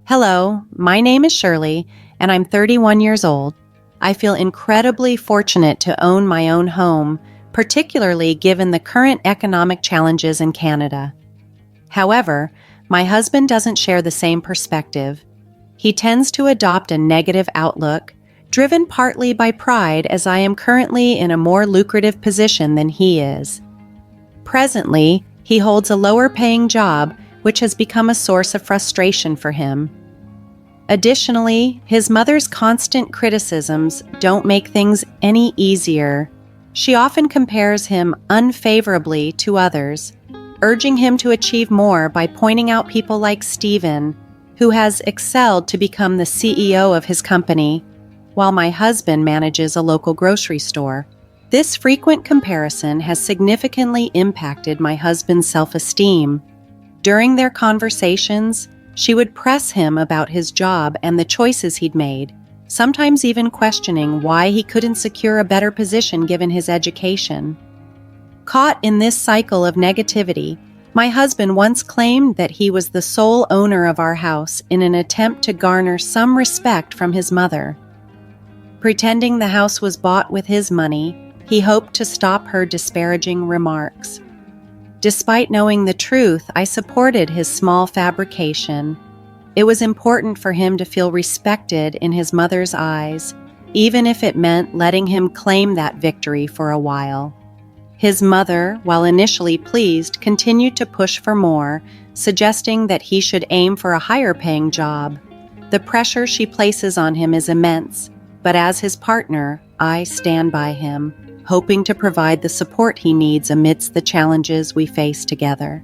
Hello, my name is Shirley, and I'm 31 years old. I feel incredibly fortunate to own my own home, particularly given the current economic challenges in Canada. However, my husband doesn't share the same perspective. He tends to adopt a negative outlook, driven partly by pride as I am currently in a more lucrative position than he is. Presently, he holds a lower-paying job, which has become a source of frustration for him. Additionally, his mother's constant criticisms don't make things any easier. She often compares him unfavorably to others, urging him to achieve more by pointing out people like Stephen, who has excelled to become the CEO of his company, while my husband manages a local grocery store. This frequent comparison has significantly impacted my husband's self-esteem. During their conversations, she would press him about his job and the choices he'd made, sometimes even questioning why he couldn't secure a better position given his education. Caught in this cycle of negativity, my husband once claimed that he was the sole owner of our house in an attempt to garner some respect from his mother. Pretending the house was bought with his money, he hoped to stop her disparaging remarks. Despite knowing the truth, I supported his small fabrication. It was important for him to feel respected in his mother's eyes, even if it meant letting him claim that victory for a while. His mother, while initially pleased, continued to push for more, suggesting that he should aim for a higher-paying job. The pressure she places on him is immense, but as his partner, I stand by him, hoping to provide the support he needs amidst the challenges we face together.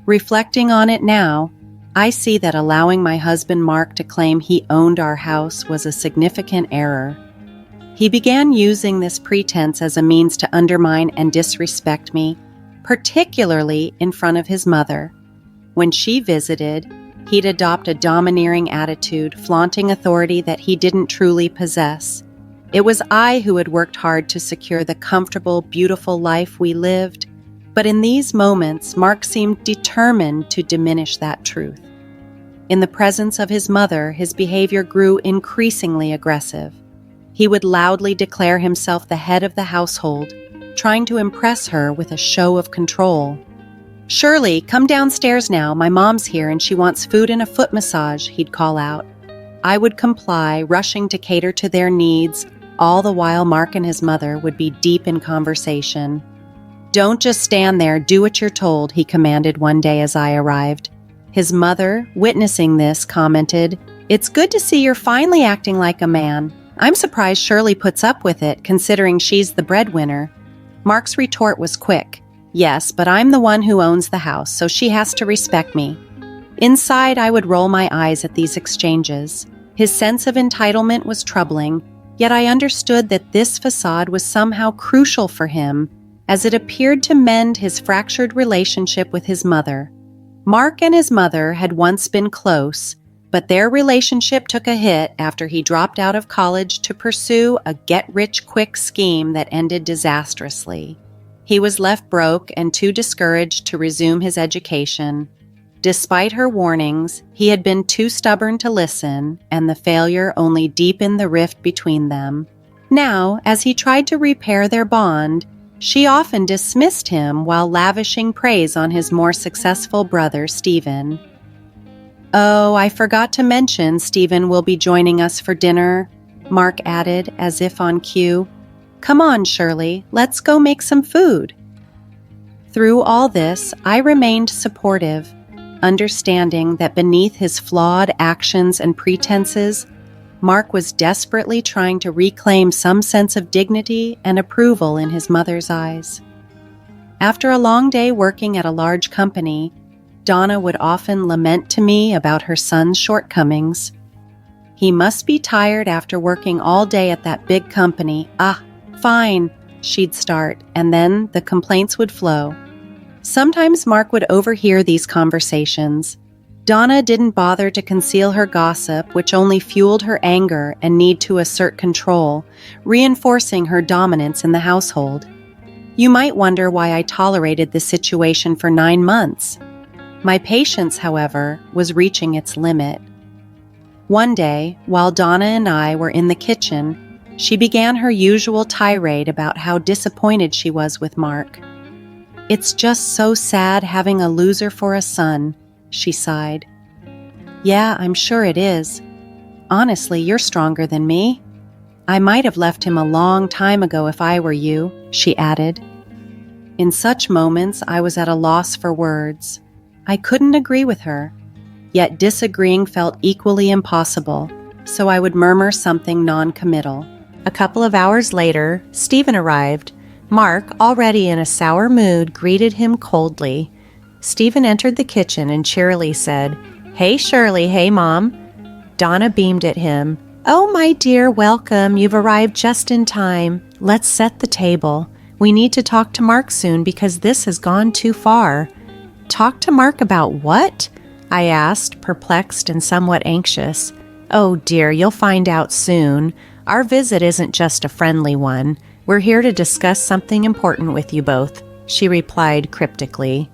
Reflecting on it now, I see that allowing my husband Mark to claim he owned our house was a significant error. He began using this pretense as a means to undermine and disrespect me, particularly in front of his mother. When she visited, he'd adopt a domineering attitude, flaunting authority that he didn't truly possess. It was I who had worked hard to secure the comfortable, beautiful life we lived, but in these moments, Mark seemed determined to diminish that truth. In the presence of his mother, his behavior grew increasingly aggressive. He would loudly declare himself the head of the household, trying to impress her with a show of control. "Shirley, come downstairs now. My mom's here and she wants food and a foot massage," he'd call out. I would comply, rushing to cater to their needs, all the while Mark and his mother would be deep in conversation. "Don't just stand there, do what you're told," he commanded one day as I arrived. His mother, witnessing this, commented, "It's good to see you're finally acting like a man. I'm surprised Shirley puts up with it, considering she's the breadwinner." Mark's retort was quick. "Yes, but I'm the one who owns the house, so she has to respect me." Inside, I would roll my eyes at these exchanges. His sense of entitlement was troubling, yet I understood that this facade was somehow crucial for him, as it appeared to mend his fractured relationship with his mother. Mark and his mother had once been close, but their relationship took a hit after he dropped out of college to pursue a get-rich-quick scheme that ended disastrously. He was left broke and too discouraged to resume his education. Despite her warnings, he had been too stubborn to listen, and the failure only deepened the rift between them. Now, as he tried to repair their bond, she often dismissed him while lavishing praise on his more successful brother, Stephen. "Oh, I forgot to mention Stephen will be joining us for dinner," Mark added, as if on cue. "Come on, Shirley, let's go make some food." Through all this, I remained supportive, understanding that beneath his flawed actions and pretenses, Mark was desperately trying to reclaim some sense of dignity and approval in his mother's eyes. After a long day working at a large company, Donna would often lament to me about her son's shortcomings. "He must be tired after working all day at that big company. Ah, fine," she'd start, and then the complaints would flow. Sometimes Mark would overhear these conversations. Donna didn't bother to conceal her gossip, which only fueled her anger and need to assert control, reinforcing her dominance in the household. You might wonder why I tolerated the situation for 9 months. My patience, however, was reaching its limit. One day, while Donna and I were in the kitchen, she began her usual tirade about how disappointed she was with Mark. "It's just so sad having a loser for a son," she sighed. "Yeah, I'm sure it is. Honestly, you're stronger than me. I might have left him a long time ago if I were you," she added. In such moments, I was at a loss for words. I couldn't agree with her, yet disagreeing felt equally impossible, so I would murmur something non-committal. A couple of hours later, Stephen arrived. Mark, already in a sour mood, greeted him coldly. Stephen entered the kitchen and cheerily said, "Hey, Shirley, hey, Mom." Donna beamed at him. "Oh, my dear, welcome. You've arrived just in time. Let's set the table. We need to talk to Mark soon because this has gone too far." "Talk to Mark about what?" I asked, perplexed and somewhat anxious. "Oh dear, you'll find out soon. Our visit isn't just a friendly one. We're here to discuss something important with you both," she replied cryptically.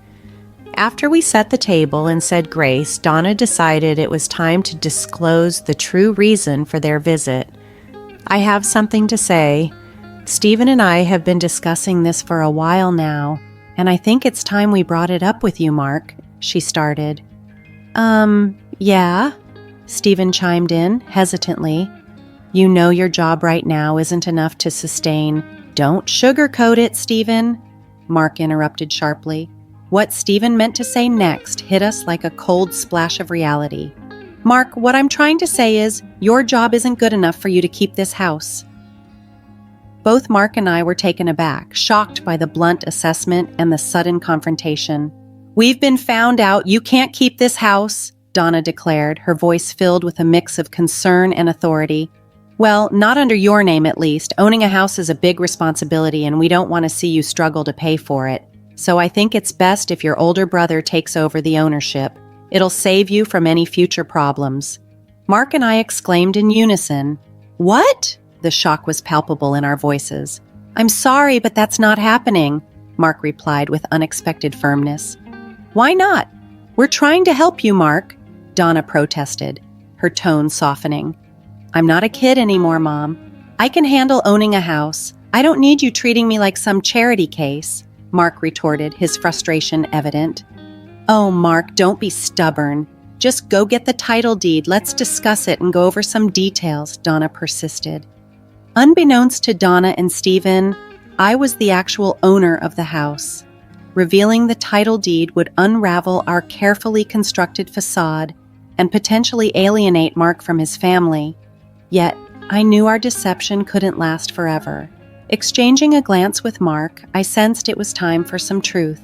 After we set the table and said grace, Donna decided it was time to disclose the true reason for their visit. "I have something to say. Stephen and I have been discussing this for a while now, and I think it's time we brought it up with you, Mark," she started. Yeah," Stephen chimed in, hesitantly. "You know your job right now isn't enough to sustain—" "Don't sugarcoat it, Stephen," Mark interrupted sharply. What Stephen meant to say next hit us like a cold splash of reality. "Mark, what I'm trying to say is, your job isn't good enough for you to keep this house." Both Mark and I were taken aback, shocked by the blunt assessment and the sudden confrontation. "We've been found out. You can't keep this house," Donna declared, her voice filled with a mix of concern and authority. "Well, not under your name at least. Owning a house is a big responsibility and we don't want to see you struggle to pay for it. So I think it's best if your older brother takes over the ownership. It'll save you from any future problems." Mark and I exclaimed in unison. "What?" The shock was palpable in our voices. "I'm sorry, but that's not happening," Mark replied with unexpected firmness. "Why not? We're trying to help you, Mark," Donna protested, her tone softening. "I'm not a kid anymore, Mom. I can handle owning a house. I don't need you treating me like some charity case," Mark retorted, his frustration evident. "Oh, Mark, don't be stubborn. Just go get the title deed. Let's discuss it and go over some details," Donna persisted. Unbeknownst to Donna and Stephen, I was the actual owner of the house. Revealing the title deed would unravel our carefully constructed facade and potentially alienate Mark from his family. Yet, I knew our deception couldn't last forever. Exchanging a glance with Mark, I sensed it was time for some truth.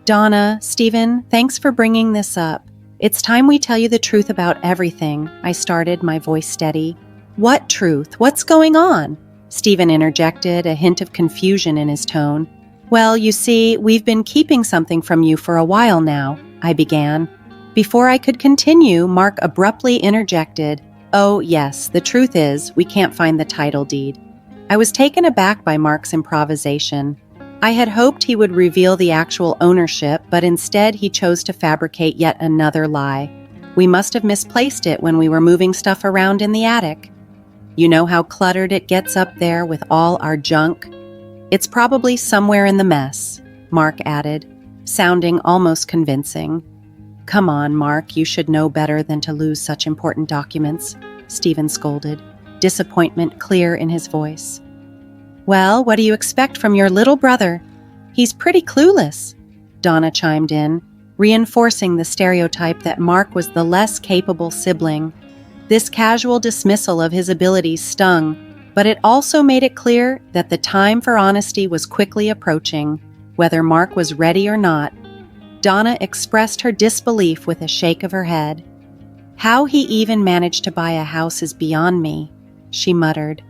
"Donna, Stephen, thanks for bringing this up. It's time we tell you the truth about everything," I started, my voice steady. "What truth? What's going on?" Stephen interjected, a hint of confusion in his tone. "Well, you see, we've been keeping something from you for a while now," I began. Before I could continue, Mark abruptly interjected, "Oh, yes, the truth is, we can't find the title deed." I was taken aback by Mark's improvisation. I had hoped he would reveal the actual ownership, but instead he chose to fabricate yet another lie. We must have misplaced it when we were moving stuff around in the attic. "You know how cluttered it gets up there with all our junk? It's probably somewhere in the mess," Mark added, sounding almost convincing. "Come on, Mark, you should know better than to lose such important documents," Stephen scolded, disappointment clear in his voice. "Well, what do you expect from your little brother? He's pretty clueless," Donna chimed in, reinforcing the stereotype that Mark was the less capable sibling. This casual dismissal of his abilities stung, but it also made it clear that the time for honesty was quickly approaching, whether Mark was ready or not. Donna expressed her disbelief with a shake of her head. "How he even managed to buy a house is beyond me," she muttered.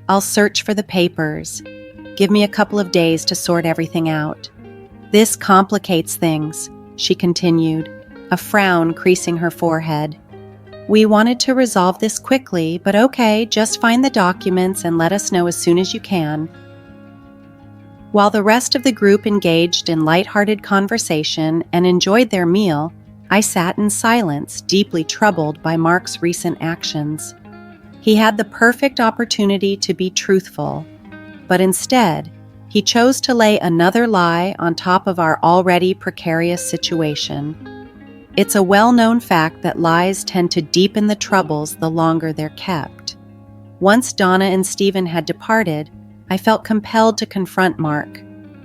"I'll search for the papers. Give me a couple of days to sort everything out." "This complicates things," she continued, a frown creasing her forehead. "We wanted to resolve this quickly, but okay, just find the documents and let us know as soon as you can." While the rest of the group engaged in lighthearted conversation and enjoyed their meal, I sat in silence, deeply troubled by Mark's recent actions. He had the perfect opportunity to be truthful, but instead, he chose to lay another lie on top of our already precarious situation. It's a well-known fact that lies tend to deepen the troubles the longer they're kept. Once Donna and Stephen had departed, I felt compelled to confront Mark.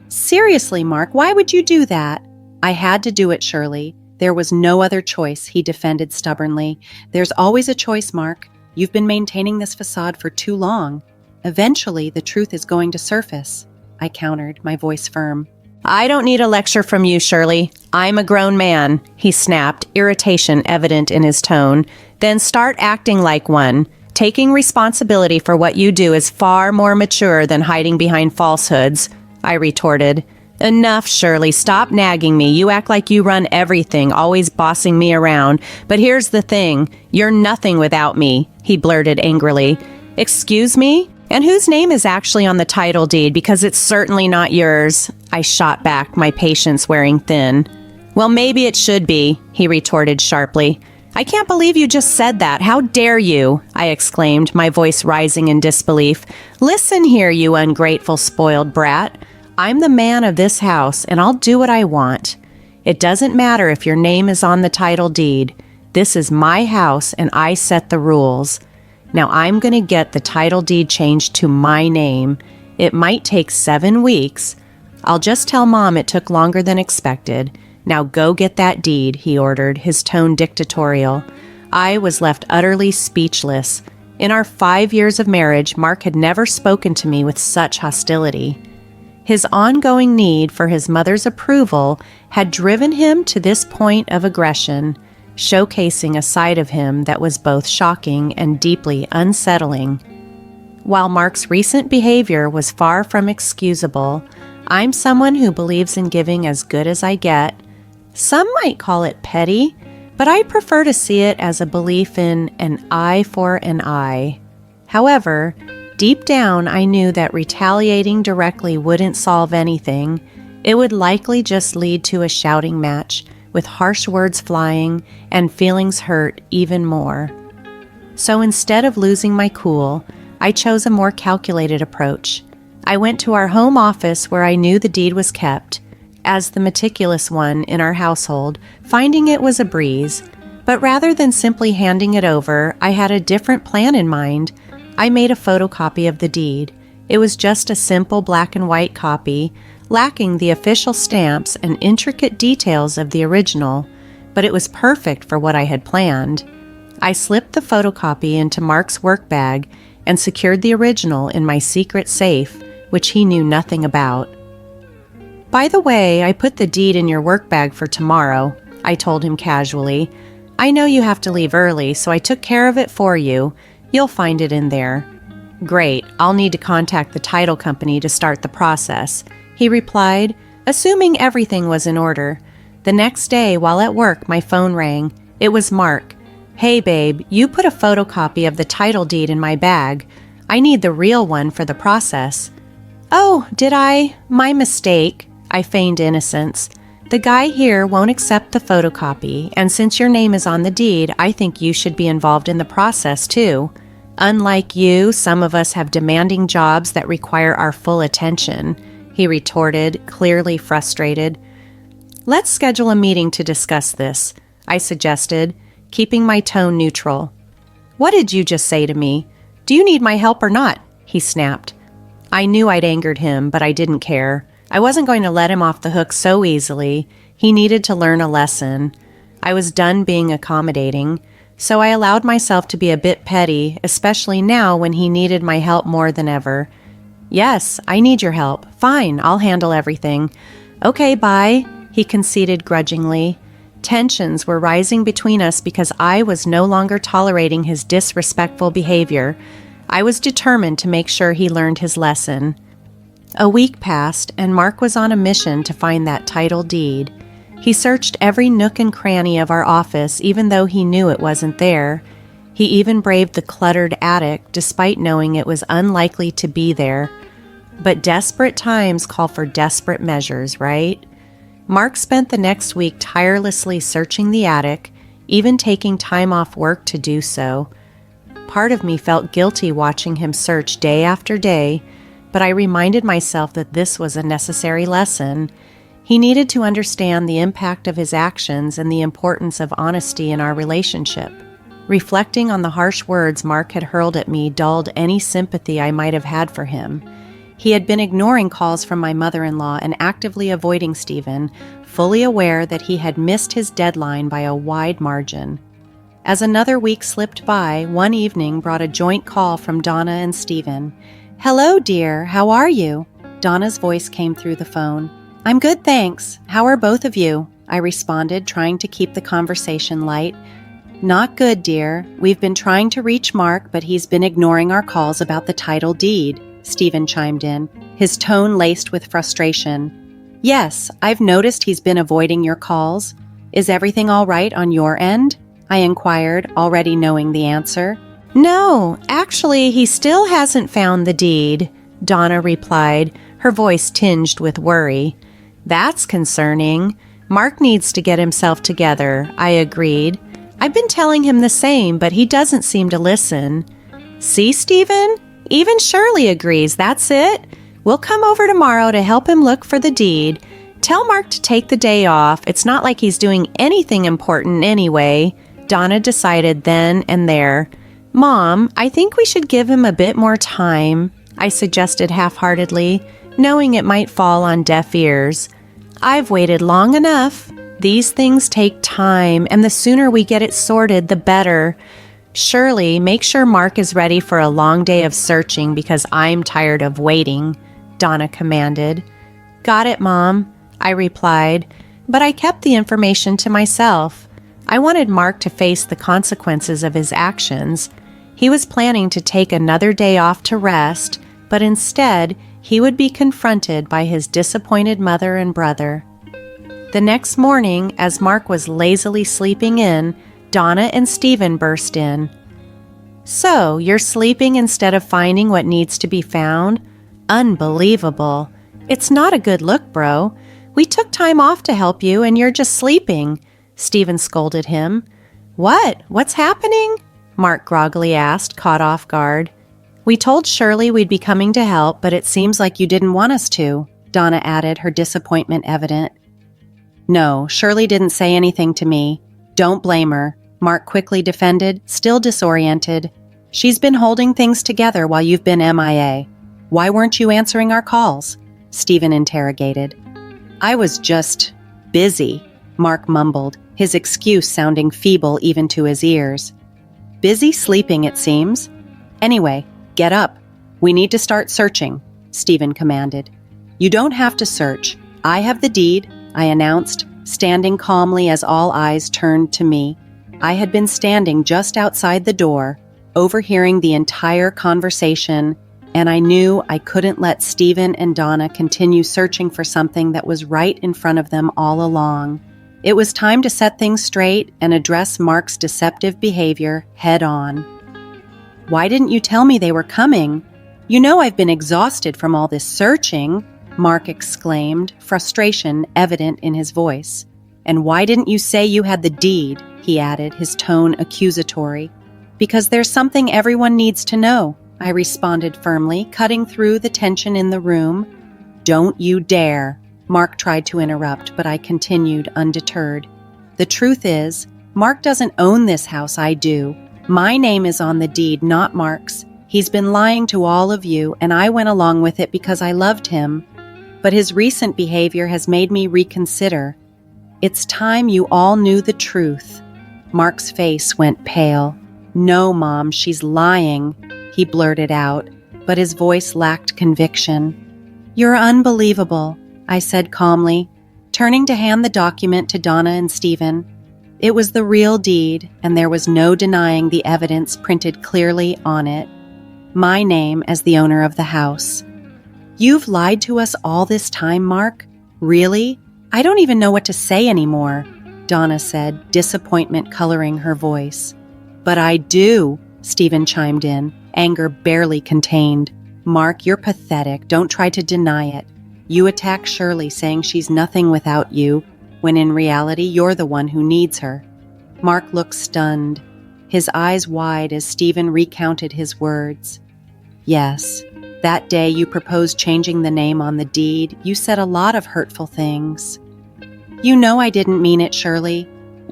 "Seriously, Mark, why would you do that?" "I had to do it, Shirley. There was no other choice," he defended stubbornly. "There's always a choice, Mark. You've been maintaining this facade for too long. Eventually, the truth is going to surface," I countered, my voice firm. "I don't need a lecture from you, Shirley. I'm a grown man," he snapped, irritation evident in his tone. "Then start acting like one. Taking responsibility for what you do is far more mature than hiding behind falsehoods," I retorted. "Enough, Shirley. Stop nagging me. You act like you run everything, always bossing me around. But here's the thing. You're nothing without me," he blurted angrily. "Excuse me? And whose name is actually on the title deed? Because it's certainly not yours," I shot back, my patience wearing thin. "Well, maybe it should be," he retorted sharply. "I can't believe you just said that. How dare you?" I exclaimed, my voice rising in disbelief. "Listen here, you ungrateful, spoiled brat. I'm the man of this house, and I'll do what I want. It doesn't matter if your name is on the title deed. This is my house, and I set the rules. Now I'm going to get the title deed changed to my name. It might take 7 weeks. I'll just tell Mom it took longer than expected. Now go get that deed," he ordered, his tone dictatorial. I was left utterly speechless. In our 5 years of marriage, Mark had never spoken to me with such hostility. His ongoing need for his mother's approval had driven him to this point of aggression, showcasing a side of him that was both shocking and deeply unsettling. While Mark's recent behavior was far from excusable, I'm someone who believes in giving as good as I get. Some might call it petty, but I prefer to see it as a belief in an eye for an eye. However, deep down, I knew that retaliating directly wouldn't solve anything. It would likely just lead to a shouting match, with harsh words flying and feelings hurt even more. So instead of losing my cool, I chose a more calculated approach. I went to our home office where I knew the deed was kept. As the meticulous one in our household, finding it was a breeze. But rather than simply handing it over, I had a different plan in mind. I made a photocopy of the deed. It was just a simple black and white copy, lacking the official stamps and intricate details of the original, but it was perfect for what I had planned. I slipped the photocopy into Mark's work bag and secured the original in my secret safe, which he knew nothing about. "By the way, I put the deed in your work bag for tomorrow," I told him casually. "I know you have to leave early, so I took care of it for you. You'll find it in there." "Great, I'll need to contact the title company to start the process," he replied, assuming everything was in order. The next day, while at work, my phone rang. It was Mark. "Hey babe, you put a photocopy of the title deed in my bag. I need the real one for the process." "Oh, did I? My mistake," I feigned innocence. "The guy here won't accept the photocopy, and since your name is on the deed, I think you should be involved in the process too. Unlike you, some of us have demanding jobs that require our full attention," he retorted, clearly frustrated. "Let's schedule a meeting to discuss this," I suggested, keeping my tone neutral. "What did you just say to me? Do you need my help or not?" he snapped. I knew I'd angered him, but I didn't care. I wasn't going to let him off the hook so easily. He needed to learn a lesson. I was done being accommodating, so I allowed myself to be a bit petty, especially now when he needed my help more than ever. "Yes, I need your help. Fine, I'll handle everything." "Okay, bye," he conceded grudgingly. Tensions were rising between us because I was no longer tolerating his disrespectful behavior. I was determined to make sure he learned his lesson. A week passed, and Mark was on a mission to find that title deed. He searched every nook and cranny of our office, even though he knew it wasn't there. He even braved the cluttered attic, despite knowing it was unlikely to be there. But desperate times call for desperate measures, right? Mark spent the next week tirelessly searching the attic, even taking time off work to do so. Part of me felt guilty watching him search day after day, but I reminded myself that this was a necessary lesson. He needed to understand the impact of his actions and the importance of honesty in our relationship. Reflecting on the harsh words Mark had hurled at me dulled any sympathy I might have had for him. He had been ignoring calls from my mother-in-law and actively avoiding Stephen, fully aware that he had missed his deadline by a wide margin. As another week slipped by, one evening brought a joint call from Donna and Stephen. "Hello, dear. How are you?" Donna's voice came through the phone. "I'm good, thanks. How are both of you?" I responded, trying to keep the conversation light. "Not good, dear. We've been trying to reach Mark, but he's been ignoring our calls about the title deed," Stephen chimed in, his tone laced with frustration. "Yes, I've noticed he's been avoiding your calls. Is everything all right on your end?" I inquired, already knowing the answer. "No, actually, he still hasn't found the deed," Donna replied, her voice tinged with worry. "That's concerning. Mark needs to get himself together," I agreed. "I've been telling him the same, but he doesn't seem to listen." "See, Stephen? Even Shirley agrees, that's it. We'll come over tomorrow to help him look for the deed. Tell Mark to take the day off. It's not like he's doing anything important anyway," Donna decided then and there. "Mom, I think we should give him a bit more time," I suggested half-heartedly, knowing it might fall on deaf ears. "I've waited long enough. These things take time, and the sooner we get it sorted, the better. Shirley, make sure Mark is ready for a long day of searching because I'm tired of waiting," Donna commanded. "Got it, Mom," I replied, but I kept the information to myself. I wanted Mark to face the consequences of his actions. He was planning to take another day off to rest, but instead, he would be confronted by his disappointed mother and brother. The next morning, as Mark was lazily sleeping in, Donna and Stephen burst in. "So, you're sleeping instead of finding what needs to be found? Unbelievable. It's not a good look, bro. We took time off to help you, and you're just sleeping," Stephen scolded him. "What? What's happening?" Mark groggily asked, caught off guard. "We told Shirley we'd be coming to help, but it seems like you didn't want us to," Donna added, her disappointment evident. "No, Shirley didn't say anything to me. Don't blame her," Mark quickly defended, still disoriented. "She's been holding things together while you've been MIA. Why weren't you answering our calls?" Stephen interrogated. "I was just busy," Mark mumbled, his excuse sounding feeble even to his ears. "Busy sleeping, it seems. Anyway, get up. We need to start searching," Stephen commanded. "You don't have to search. I have the deed," I announced, standing calmly as all eyes turned to me. I had been standing just outside the door, overhearing the entire conversation, and I knew I couldn't let Stephen and Donna continue searching for something that was right in front of them all along. It was time to set things straight and address Mark's deceptive behavior head on. "Why didn't you tell me they were coming? You know I've been exhausted from all this searching," Mark exclaimed, frustration evident in his voice. "And why didn't you say you had the deed?" he added, his tone accusatory. "Because there's something everyone needs to know," I responded firmly, cutting through the tension in the room. "Don't you dare," Mark tried to interrupt, but I continued undeterred. "The truth is, Mark doesn't own this house, I do. My name is on the deed, not Mark's. He's been lying to all of you, and I went along with it because I loved him. But his recent behavior has made me reconsider. It's time you all knew the truth." Mark's face went pale. "No, Mom, she's lying," he blurted out, but his voice lacked conviction. "You're unbelievable," I said calmly, turning to hand the document to Donna and Stephen. It was the real deed, and there was no denying the evidence printed clearly on it. My name as the owner of the house. "You've lied to us all this time, Mark? Really? I don't even know what to say anymore," Donna said, disappointment coloring her voice. "But I do," Stephen chimed in, anger barely contained. "Mark, you're pathetic. Don't try to deny it. You attack Shirley saying she's nothing without you, when in reality you're the one who needs her. Mark looked stunned, his eyes wide as Stephen recounted his words. Yes, that day you proposed changing the name on the deed. You said a lot of hurtful things. You know I didn't mean it, Shirley.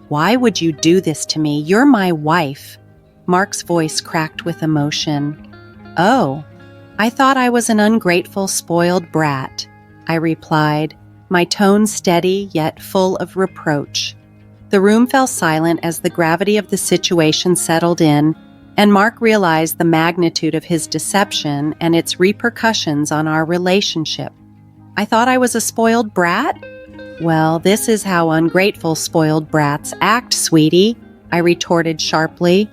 Why would you do this to me? You're my wife. Mark's voice cracked with emotion. Oh, I thought I was an ungrateful, spoiled brat, I replied, my tone steady yet full of reproach. The room fell silent as the gravity of the situation settled in, and Mark realized the magnitude of his deception and its repercussions on our relationship. I thought I was a spoiled brat? Well, this is how ungrateful spoiled brats act, sweetie, I retorted sharply.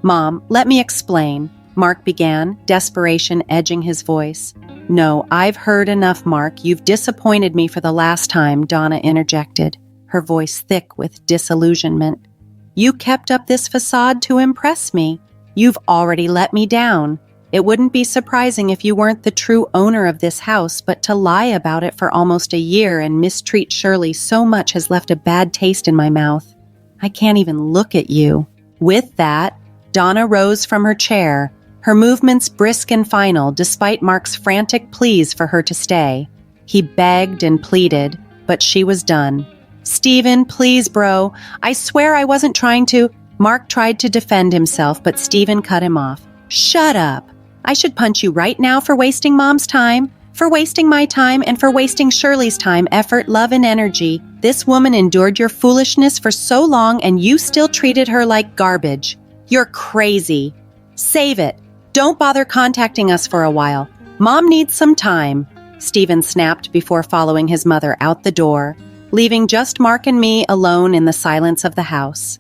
Mom, let me explain, Mark began, desperation edging his voice. No, I've heard enough, Mark. You've disappointed me for the last time, Donna interjected, her voice thick with disillusionment. You kept up this facade to impress me. You've already let me down. It wouldn't be surprising if you weren't the true owner of this house, but to lie about it for almost a year and mistreat Shirley so much has left a bad taste in my mouth. I can't even look at you. With that, Donna rose from her chair, her movements brisk and final despite Mark's frantic pleas for her to stay. He begged and pleaded, but she was done. Stephen, please, bro. I swear I wasn't trying to. Mark tried to defend himself, but Stephen cut him off. Shut up. I should punch you right now for wasting Mom's time, for wasting my time, and for wasting Shirley's time, effort, love, and energy. This woman endured your foolishness for so long, and you still treated her like garbage. You're crazy. Save it. Don't bother contacting us for a while. Mom needs some time, Stephen snapped before following his mother out the door, leaving just Mark and me alone in the silence of the house.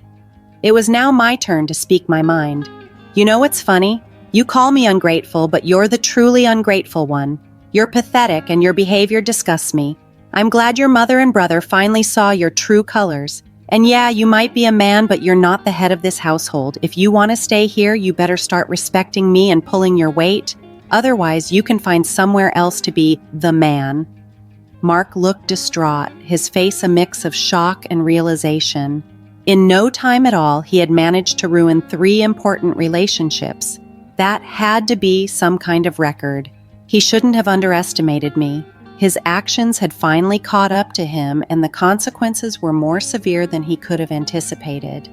It was now my turn to speak my mind. You know what's funny? You call me ungrateful, but you're the truly ungrateful one. You're pathetic and your behavior disgusts me. I'm glad your mother and brother finally saw your true colors. And yeah, you might be a man, but you're not the head of this household. If you want to stay here, you better start respecting me and pulling your weight. Otherwise, you can find somewhere else to be the man. Mark looked distraught, his face a mix of shock and realization. In no time at all, he had managed to ruin 3 important relationships. That had to be some kind of record. He shouldn't have underestimated me. His actions had finally caught up to him, and the consequences were more severe than he could have anticipated.